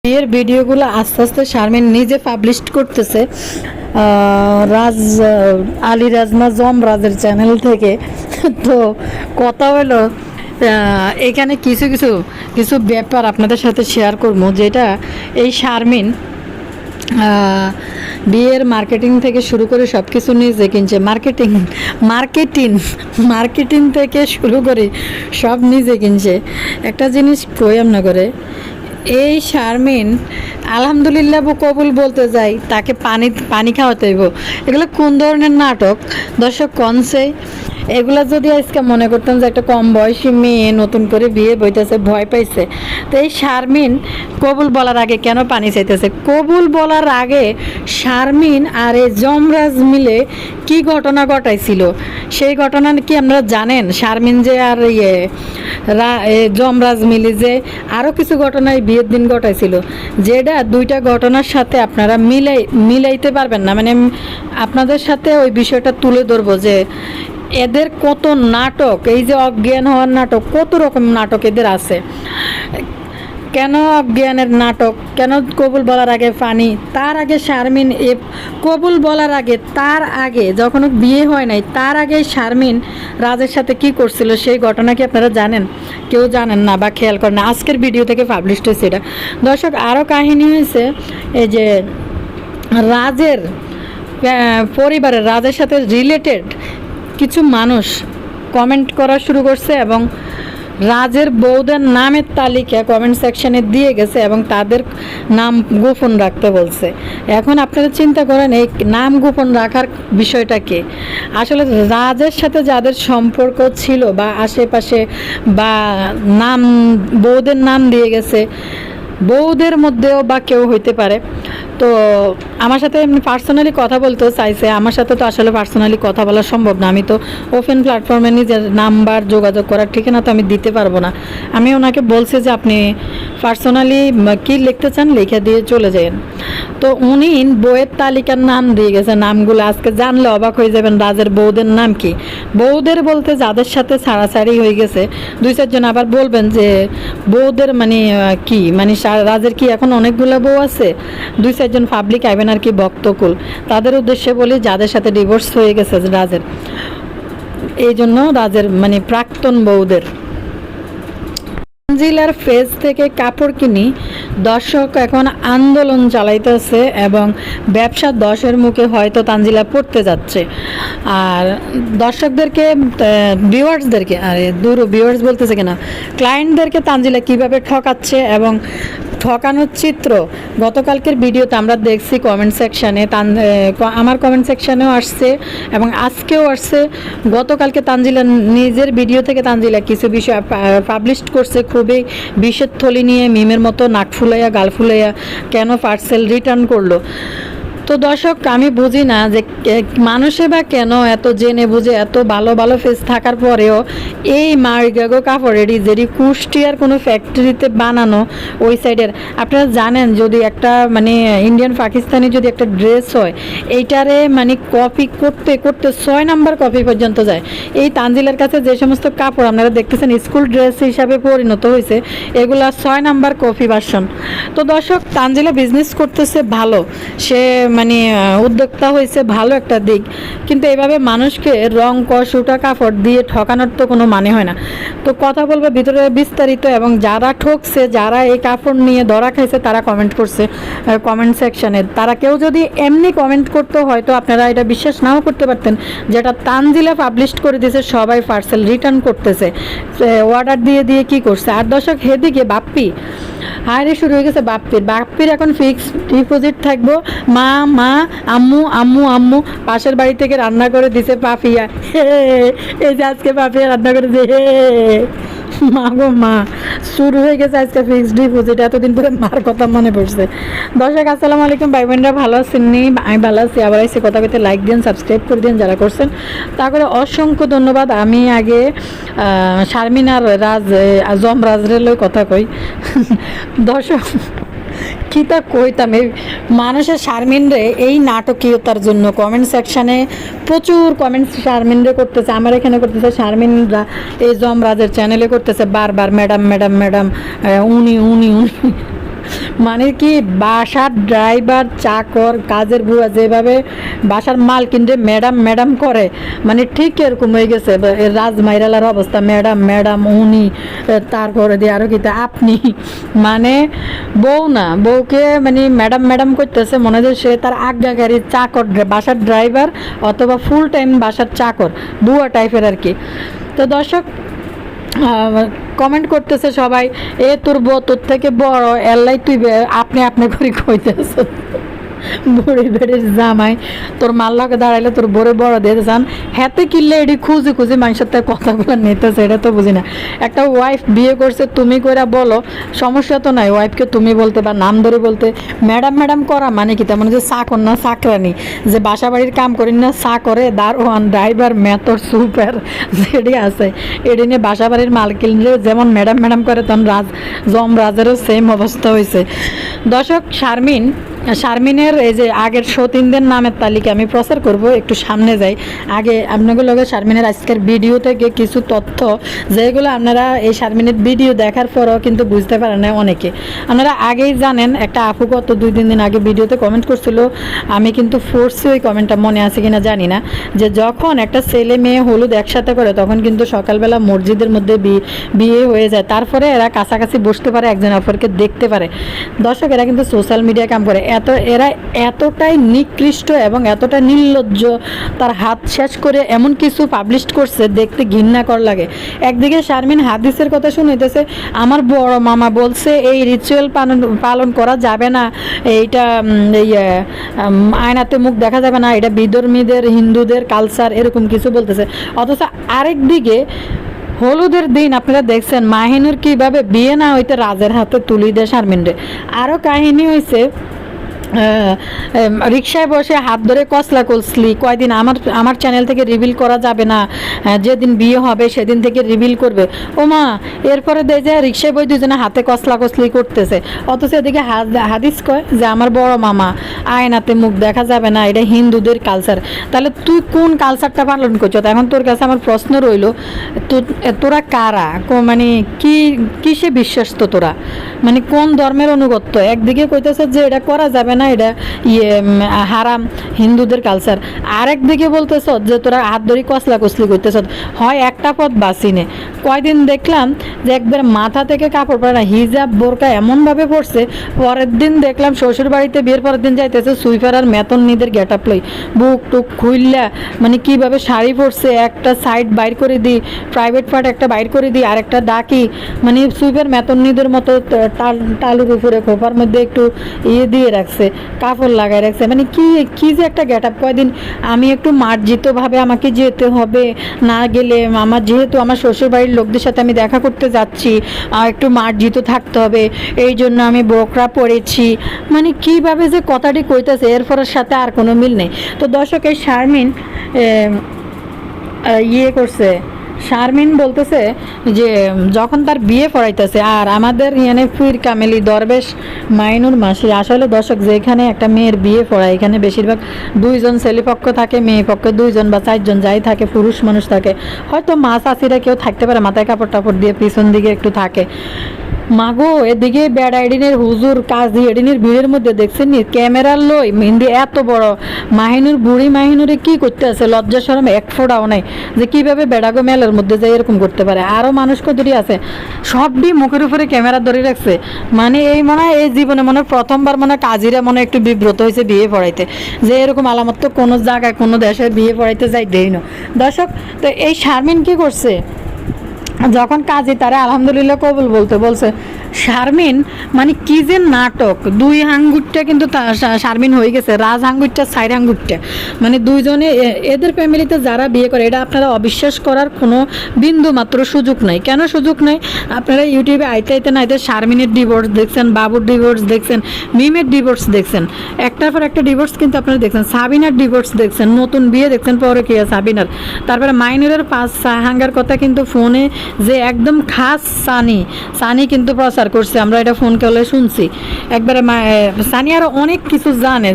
বিয়ের ভিডিওগুলো আস্তে আস্তে শারমিন নিজে পাবলিশ করতেছে রাজ আলী রাজমা যমরাজের চ্যানেল থেকে। তো কথা হলো এখানে কিছু কিছু কিছু ব্যাপার আপনাদের সাথে শেয়ার করবো, যেটা এই শারমিন বিয়ের মার্কেটিং থেকে শুরু করে সব কিছু নিজে কিনছে। মার্কেটিং থেকে শুরু করে সব নিজে কিনছে। একটা জিনিস কই না করে, এই শারমিন আলহামদুলিল্লাহ কবুল বলতে যাই, তাকে পানি খাওয়াতে হইব। এগুলো কোন ধরনের নাটক দর্শক কনসে? এগুলা যদি আজকে মনে করতাম যে একটা কম বয়সী মেয়ে নতুন করে বিয়ে বইতেছে, ভয় পাইছে, তো এই শারমিন কবুল বলার আগে কেন পানি চাইতেছে? কবুল বলার আগে শারমিন আর এই যমরাজ মিলে কি ঘটনা ঘটাইছিল সেই ঘটনা কি আপনারা জানেন? শারমিন যে আর যমরাজ মিলে যে আরও কিছু ঘটনায় বিয়ের দিন ঘটাইছিল, যেটা দুইটা ঘটনার সাথে আপনারা মিলাইতে পারবেন না। মানে আপনাদের সাথে ওই বিষয়টা তুলে ধরবো যে এদের কত নাটক, এই যে অজ্ঞান হওয়ার নাটক, কত রকম নাটক এদের আছে। কেন অজ্ঞানের নাটক? কেন কবুল বলার আগে পানি? তার আগে শারমিন কবুল বলার আগে, তার আগে যখন বিয়ে হয় নাই, তার আগে শারমিন রাজের সাথে কি করছিল সেই ঘটনা কি আপনারা জানেন? কেউ জানেন না বা খেয়াল করেন না। আজকের ভিডিও থেকে পাবলিশ হয়েছে এটা। দর্শক আরও কাহিনী হয়েছে, এই যে রাজের পরিবারের, রাজের সাথে রিলেটেড কিছু মানুষ কমেন্ট করা শুরু করছে এবং রাজের বউদের নামের তালিকা কমেন্ট সেকশনে দিয়ে গেছে এবং তাদের নাম গোপন রাখতে বলছে। এখন আপনারা চিন্তা করেন এই নাম গোপন রাখার বিষয়টা কি? আসলে রাজের সাথে যাদের সম্পর্ক ছিল বা আশেপাশে বা নাম বউদের নাম দিয়ে গেছে, বউদের মধ্যেও বা কেউ হইতে পারে। তো আমার সাথে এমনি পার্সোনালি কথা বলতেও চাইছে, আমার সাথে তো আসলে পার্সোনালি কথা বলা সম্ভব না। আমি তো ওপেন প্ল্যাটফর্মে নিজের নাম্বার যোগাযোগ করার ঠিকানা তো আমি দিতে পারবো না। আমি ওনাকে বলছি যে আপনি পার্সোনালি কি লিখতে চান লিখে দিয়ে চলে যান। তো উনি বউয়ের তালিকার নাম দিয়ে গেছে, নামগুলো আজকে জানলে অবাক হয়ে যাবেন। রাজের বউদের নাম কি? বউদের বলতে যাদের সাথে ছাড়াছাড়ি হয়ে গেছে দুই চারজন। আবার বলবেন যে বউদের মানে কি, মানে রাজের কি এখন অনেকগুলো বউ আছে? দুই চারজন পাবলিক আইবেন আর কি বক্তকুল, তাদের উদ্দেশ্যে বলি যাদের সাথে ডিভোর্স হয়ে গেছে রাজের, এই জন্য রাজের মানে প্রাক্তন বউদের। তানজিলার ফেজ থেকে কাপড় কিনি দর্শক এখন আন্দোলন চালাইতেছে এবং ব্যবসা দশের মুখে হয়তো তানজিলা পড়তে যাচ্ছে। আর দর্শকদেরকে, ভিউয়ার্সদেরকে, ভিউয়ার্স বলতেছে কিনা, ক্লায়েন্টদেরকে তানজিলা কিভাবে ঠকাচ্ছে এবং ঠকানোর চিত্র গতকালকের ভিডিওতে আমরা দেখছি। কমেন্ট সেকশানে আমার কমেন্ট সেকশানেও আসছে এবং আজকেও আসছে। গতকালকে তানজিলা নিজের ভিডিও থেকে তানজিলা কিছু বিষয় পাবলিশ করছে, খুবই বিষের থলি নিয়ে মিমের মতো নাক ফুলাইয়া গাল ফুলাইয়া কেন পার্সেল রিটার্ন করলো। তো দর্শক আমি বুঝি না যে মানুষে বা কেন এত জেনে বুঝে এত ভালো ভালো ফেস থাকার পরেও এই মার্গাগো কাপড়েরই যেটি কুষ্টিয়ার কোনো ফ্যাক্টরিতে বানানো ওই সাইডের, আপনারা জানেন যদি একটা মানে ইন্ডিয়ান পাকিস্তানি যদি একটা ড্রেস হয়, এইটারে মানে কপি করতে করতে 6 নাম্বার কপি পর্যন্ত যায়। এই তানজিলার কাছে যে সমস্ত কাপড় আপনারা দেখতেছেন স্কুল ড্রেস হিসাবে পরিণত হয়েছে, এগুলা 6 নাম্বার কপি ভার্সন। তো দর্শক তানজিলা বিজনেস করতেছে ভালো, সে মানে উদ্যোক্তা হয়েছে, ভালো একটা দিক, কিন্তু এভাবে মানুষকে রং কসুটা কাপড় দিয়ে ঠকানোর তো কোনো মানে হয় না। তো কথা বলবো ভিতরে বিস্তারিত, এবং যারা ঠকছে, যারা এই কাপড় নিয়ে ধরা খাইছে তারা কমেন্ট করছে কমেন্ট সেকশনে। তারা কেউ যদি এমনি কমেন্ট করতে হয়তো আপনারা এটা বিশ্বাস নাও করতে পারতেন, যেটা তানজিলা পাবলিশ করে দিয়েছে সবাই পার্সেল রিটার্ন করতেছে, অর্ডার দিয়ে দিয়ে কি করছে। আর দর্শক হেদিকে বাপ্পি হায়রে শুরু হয়ে গেছে। বাপ্পির এখন ফিক্সড ডিপোজিট থাকবো। মা মা আম্মু আম্মু আম্মু পাশের বাড়ি থেকে রান্না করে দিছে পাপিয়া। এই যে আজকে পাপিয়া রান্না করে দিয়ে মা গো মা, শুরু হয়ে গেছে আজকে ফিক্সড ডিপোজিট। এতদিন পরে মার কথা মনে পড়ছে। দর্শক আসসালামু আলাইকুম, ভাই বোনরা ভালো আছেননি? আমি ভালো আছি। আবার এসে কথা বলতে লাইক দিন, সাবস্ক্রাইব করে দিন যারা করছেন, তা করে অসংখ্য ধন্যবাদ। আমি আগে শারমিন আর যমরাজের লই কথা কই। দর্শক কি তা কইতাম, এই মানুষের শারমিনরে এই নাটকীয়তার জন্য কমেন্ট সেকশানে প্রচুর কমেন্টস শারমিনরে করতেছে, আমার এখানে করতেছে, শারমিনরা এই যমরাজের চ্যানেলে করতেছে বারবার ম্যাডাম ম্যাডাম ম্যাডাম, উনি উনি উনি মানে কি বাসার ড্রাইভার, চাকর, কাজের বুয়া যেভাবে বাসার মালকিনরে ম্যাডাম ম্যাডাম করে, মানে ঠিক এরকম হয়ে গেছে রাজমাইরালার অবস্থা। ম্যাডাম ম্যাডাম উনি, তারপরে দিয়ে আরও কিতা আপনি, মানে বউ না, বউকে মানে ম্যাডাম ম্যাডাম করতেছে, মনে হয় সে তার আজ্ঞাকারী চাকর, বাসার ড্রাইভার অথবা ফুল টাইম বাসার চাকর, বুয়া টাইপের আর কি। তো দর্শক কমেন্ট করতেছে সবাই, এ তোর বউ তোর থেকে বড়, এল্লাই তুই আপনি আপনি করে কইতেছ, বুড়ি বেড়ির জামাই তোর মাল্লাকে দাঁড়াইলে তোর বড় বড় দিয়ে চান, হাতে কিনলে এটি খুঁজে খুঁজে মানুষের তার কথাগুলো নিতেছে, এটা তো বুঝি না। একটা ওয়াইফ বিয়ে করছে তুমি কইরা বলো, সমস্যা তো নাই, ওয়াইফকে তুমি বলতে বা নাম ধরে বলতে। ম্যাডাম ম্যাডাম করা মানে কি, তেমন যে চাকর না চাকরানি, যে বাসা বাড়ির কাম করি না, চা করে, দারোয়ান, ড্রাইভার, মেথর, সুপার যেটি আছে এটি নিয়ে বাসা বাড়ির মালকিনরে যেমন ম্যাডাম ম্যাডাম করে, তখন যমরাজেরও সেম অবস্থা হয়েছে। দর্শক শারমিনের এই যে আগের সতীনদের নামের তালিকা আমি প্রচার করব, একটু সামনে যাই। আগে আপনাদের লগে শারমিনের আজকের ভিডিও থেকে কিছু তথ্য, যেগুলো আপনারা এই শারমিনের ভিডিও দেখার পরও কিন্তু বুঝতে পারেন না অনেকে। আপনারা আগেই জানেন, একটা আপু গত 2-3 দিন আগে ভিডিওতে কমেন্ট করছিল, আমি কিন্তু ফোর্সে ওই কমেন্টটা মনে আছে কিনা জানি না, যে যখন একটা ছেলে মেয়ে হলুদ একসাথে করে তখন কিন্তু সকালবেলা মসজিদের মধ্যে বিয়ে হয়ে যায়, তারপরে এরা কাছাকাছি বসতে পারে, একজন অপরকে দেখতে পারে। দর্শক এরা কিন্তু সোশ্যাল মিডিয়া কাম করে, এরা এতটাই নিকৃষ্ট এবং এতটা নির্লজ্জ, তার হাত শেষ করে এমন কিছু পাবলিশ করছে দেখতে ঘৃণা কর লাগে। একদিকে শারমিন হাদিসের কথা শুনাইতেছে, আমার বড় মামা বলছে এই রিচুয়াল পালন করা যাবে না, এইটা এই আয়নাতে মুখ দেখা যাবে না, এটা বিধর্মীদের, হিন্দুদের কালচার, এরকম কিছু বলতেছে। অথচ আরেক দিকে হলুদের দিন আপনারা দেখছেন মাহিনুর কিভাবে বিয়ে না হইতে রাজের হাতে তুলি দেয় শারমিনরে। আরও কাহিনী হয়েছে, রিক্সায় বসে হাত ধরে কসলা কসলি, কয়দিন আমার চ্যানেল থেকে রিভিল করা যাবে না, যেদিন বিয়ে হবে সেদিন থেকে রিভিল করবে। ও মা, এরপরে দেয় যে রিক্সায় বই দুজনে হাতে কসলা কসলি করতেছে, অথচ এদিকে হাদিস কয় যে আমার বড় মামা আয়নাতে মুখ দেখা যাবে না, এটা হিন্দুদের কালচার। তাহলে তুই কোন কালচারটা পালন করছো? এখন তোর কাছে আমার প্রশ্ন রইল, তোরা কারা, মানে কিসে বিশ্বাস্ত তোরা, মানে কোন ধর্মের অনুগত্য? একদিকে কইতেছে যে এটা করা যাবে না, এটা হারাম, হিন্দুদের কালচার, আরেক দিকে বলতেছ যে তোরা হাত ধরে কসলা কসলি করতেছ। হয় একটা পথ বাঁচি নে। কয়দিন দেখলাম যে একবার মাথা থেকে কাপড় পরে না, হিজাব বোরকা এমনভাবে পড়ছে, পরের দিন দেখলাম শ্বশুর বাড়িতে বিয়ের পরের দিন যাইতেছে সুইফার আর মেতন নিদের গেট আপ লই, বুক টুক খুইল্লা, মানে কিভাবে শাড়ি পরছে, একটা সাইড বাইর করে দিই, প্রাইভেট পার্ট একটা বাইর করে দিই, আর একটা ডাকি, মানে সুইফার মেতন নিদের মতো টালুর উপরে খোপার মধ্যে একটু ইয়ে দিয়ে রাখছে, কাপড় লাগাই রাখছে, মানে কি যে একটা গেট আপ। কয়দিন আমি একটু মার্জিতভাবে আমাকে যেতে হবে, না গেলে আমার যেহেতু আমার শ্বশুরবাড়ির লোকদের সাথে আমি দেখা করতে যাচ্ছি, একটু মার্জিত থাকতে হবে, এই জন্য আমি বোরকা পরেছি, মানে কিভাবে যে কথাটি কইতেছে এরপরের সাথে আর কোনো মিল নেই। তো দর্শক এই শারমিন ইয়ে করছে, শারমিন বলতেছে যে যখন তার বিয়ে পড়াইতেছে, আর আমাদের এখানে পীর কামেলি দরবেশ মাইনুর মাসি, আসলে দর্শক যেখানে একটা মেয়ের বিয়ে পড়ায় এখানে বেশিরভাগ 2জন ছেলেপক্ষ থাকে, মেয়ে পক্ষে 2জন বা 4জন যাই থাকে, পুরুষ মানুষ থাকে, হয়তো মা চাষিরা কেউ থাকতে পারে, মাথায় কাপড় টাপড় দিয়ে পিছন দিকে একটু থাকে। মাগো, এদিকে বেড়া এডিনের হুজুর কাজী এডিনের ভিড়ের মধ্যে দেখছেন নি ক্যামেরার লই মেহেন্দি এত বড়, মাহিনুর বুড়ি মাহিনুরে কি করতে আছে, লজ্জা শরম এক ফোঁটাও নাই, যে কিভাবে বেড়াগো মেলার মধ্যে যাই এরকম করতে পারে। আরও মানুষ কতটি আছে, সবটি মুখের উপরে ক্যামেরা ধরে রাখছে, মানে এই মনে হয় এই জীবনে মনে হয় প্রথমবার মনে হয় কাজীরা মনে একটু বিব্রত হয়েছে বিয়ে পড়াইতে, যে এরকম আলামত তো কোনো জায়গায় কোনো দেশে বিয়ে পড়াইতে যাই দেই না। দর্শক, তো এই শারমিন কি করছে, যখন কাজী তারা আলহামদুলিল্লাহ কবুল বলতে বলছে, শারমিন মানে কি যে নাটক, 2 আঙ্গুরটা কিন্তু শারমিন হয়ে গেছে, রাজ আঙ্গুরটা 4 আঙ্গুরটা, মানে 2জনে এদের ফ্যামিলিতে যারা বিয়ে করে, এটা আপনারা অবিশ্বাস করার কোনো বিন্দু মাত্র সুযোগ নাই। কেন সুযোগ নাই? আপনারা ইউটিউবে আইতে না আইতে শারমিনের ডিভোর্স দেখছেন, বাবুর ডিভোর্স দেখছেন, মিমের ডিভোর্স দেখছেন, একটার পর একটা ডিভোর্স কিন্তু আপনারা দেখছেন, সাবিনার ডিভোর্স দেখছেন, নতুন বিয়ে দেখছেন, পরে কি সাবিনার, তারপরে মাইনুরের 5 হাঙ্গার কথা কিন্তু ফোনে যে একদম খাস সানি কিন্তু প্রচার করছে, আমরা এটা ফোন কলে শুনছি একবারে। সানি আরও অনেক কিছু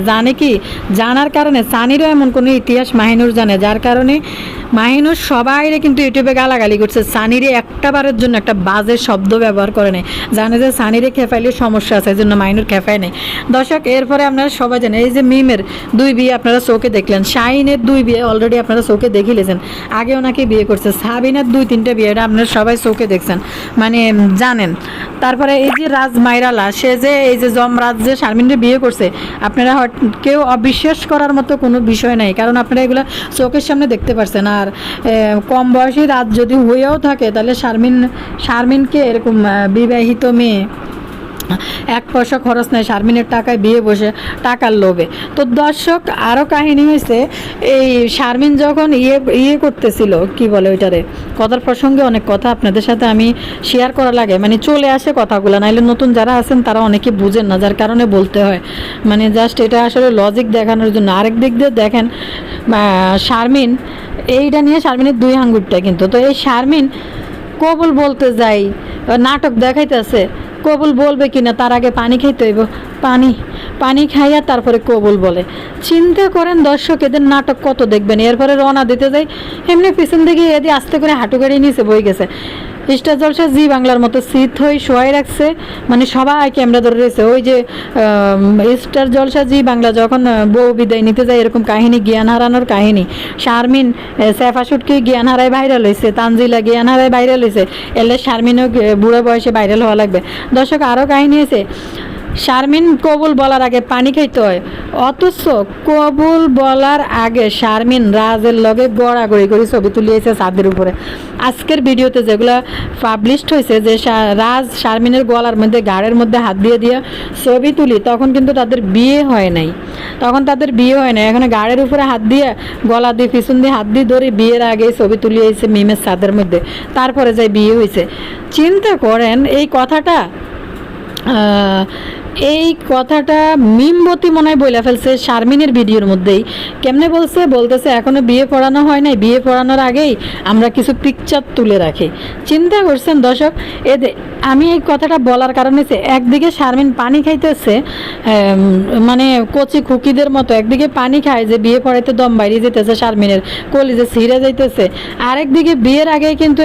জানে কি জানার কারণে সানিরও এমন কোনো ইতিহাস মাহিনুর জানে, যার কারণে মাহিনুর সবাইরে কিন্তু ইউটিউবে গালাগালি করছে। সানিরে একটা বারের জন্য একটা বাজে শব্দ ব্যবহার করে নেই, জানে যে সানিরে খেপাইলে সমস্যা আছে, এই জন্য মাহিনুর খেপায় নেই। দর্শক এরপরে আপনারা সবাই জানেন এই যে মিমের 2 বিয়ে আপনারা চোখে দেখলেন, শাহিনের 2 বিয়ে অলরেডি আপনারা চোখে দেখে লেছেন, আগেও নাকি বিয়ে করছে, সাবিনার 2-3টে বিয়ে, এটা আপনারা সবাই চোখে দেখছেন, মানে জানেন। তারপরে এই যে রাজ মাইরালা, সে যে এই যে যমরাজ যে শারমিনকে বিয়ে করছে, আপনারা কেউ অবিশ্বাস করার মতো কোনো বিষয় নাই, কারণ আপনারা এগুলো চোখের সামনে দেখতে পারছেন। আর কম বয়সী রাত যদি হয়েও থাকে তাহলে শারমিনকে এরকম বিবাহিত মেয়ে 1 পয়সা খরচ নেই, শারমিনের টাকায় বিয়ে বসে টাকার লোভে। তো দর্শক আরও কাহিনী হয়েছে, এই শারমিন যখন ইয়ে করতেছিল কি বলে ওইটারে, কথার প্রসঙ্গে অনেক কথা আপনাদের সাথে আমি শেয়ার করা লাগে, মানে চলে আসে কথাগুলো, নাইলে নতুন যারা আছেন তারা অনেকে বুঝেন না, যার কারণে বলতে হয়, মানে জাস্ট এটা আসলে লজিক দেখানোর জন্য। আরেক দিক দিয়ে দেখেন শারমিন, এইটা নিয়ে শারমিনের 2 আঙ্গুরটা কিন্তু, তো এই শারমিন কবুল বলতে যাই নাটক দেখাইতেছে, কবুল বলবে কিনা তার আগে পানি খাইতে হইব, পানি খাইয়া তারপরে কবুল বলে। চিন্তা করেন দর্শক, এদের নাটক কত দেখবেন। এরপরে রওনা দিতে যাই, এমনি পিছন দিকে এদি আস্তে করে হাঁটু গাড়ি নিচে বই গেছে। স্টার জলসা জি বাংলার মতো শীত হয়ে শোয়াই রাখছে, মানে সবাই ক্যামেরা ধরে রয়েছে। ওই যে স্টার জলসা জি বাংলা যখন বউ বিদায় নিতে যায়, এরকম কাহিনী, জ্ঞান হারানোর কাহিনী। শারমিন সেফাশুটকে জ্ঞান হারায় ভাইরাল হয়েছে, তানজিলা জ্ঞান হারায় ভাইরাল হয়েছে, এলে শারমিনও বুড়ো বয়সে ভাইরাল হওয়া লাগবে। দর্শক আরও কাহিনী হয়েছে, শারমিন কবুল বলার আগে পানি খাইতে হয়, অথচ কবুল বলার আগে শারমিন রাজের লগে গড়াগড়ি করে ছবি তুলিয়েছে ছাদের উপরে। আজকের ভিডিওতে যেগুলো পাবলিশড হয়েছে, যে রাজ শারমিনের গলার মধ্যে গাড়ের মধ্যে হাত দিয়ে ছবি তুলি, তখন কিন্তু তাদের বিয়ে হয় নাই, এখন গাড়ের উপরে হাত দিয়ে গলা দিয়ে পিছন দিয়ে হাত দিয়ে ধরে বিয়ের আগে ছবি তুলিয়েছে মিমের ছাদের মধ্যে, তারপরে যাই বিয়ে হয়েছে। চিন্তা করেন এই কথাটা মিমবতী মনে হয় বইলা ফেলছে শারমিনের ভিডিওর মধ্যেই। কেমনে বলতেছে এখনো বিয়ে পড়ানো হয় নাই, বিয়ে পড়ানোর আগেই আমরা কিছু পিকচার তুলে রাখি। চিন্তা করছেন দর্শক, আমি এই কথাটা বলার কারণ হচ্ছে, একদিকে শারমিন পানি খাইতেছে মানে কচি খুকিদের মতো, একদিকে পানি খায় যে বিয়ে পড়াইতে দম বাইরে যেতেছে, শারমিনের কলিজে ছিঁড়ে যাইতেছে, আরেকদিকে বিয়ের আগেই কিন্তু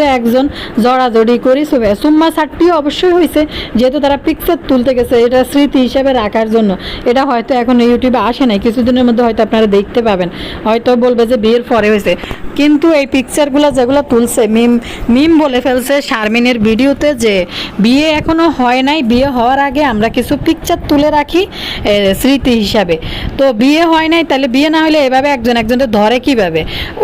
একজন জড়াজড়ি করি সুম্মা সাটটিও অবশ্যই হয়েছে, যেহেতু তারা পিকচার তুলতে গেছে, এটা স্মৃতি হিসেবে রাখার জন্য। এটা হয়তো এখন ইউটিউবে আসে নাই, কিছুদিনের মধ্যে হয়তো আপনারা দেখতে পাবেন, হয়তো বলবে যে বিয়ের পরে হয়েছে। কিন্তু এই পিকচারগুলো যেগুলো তুলছে, মিম বলে ফেলছে শারমিনের ভিডিওতে যে বিয়ে এখনো হয় নাই, বিয়ে হওয়ার আগে আমরা কিছু পিকচার তুলে রাখি স্মৃতি হিসাবে। তো বিয়ে হয় নাই, তাহলে বিয়ে না হলে এভাবে একজনকে ধরে কিভাবে?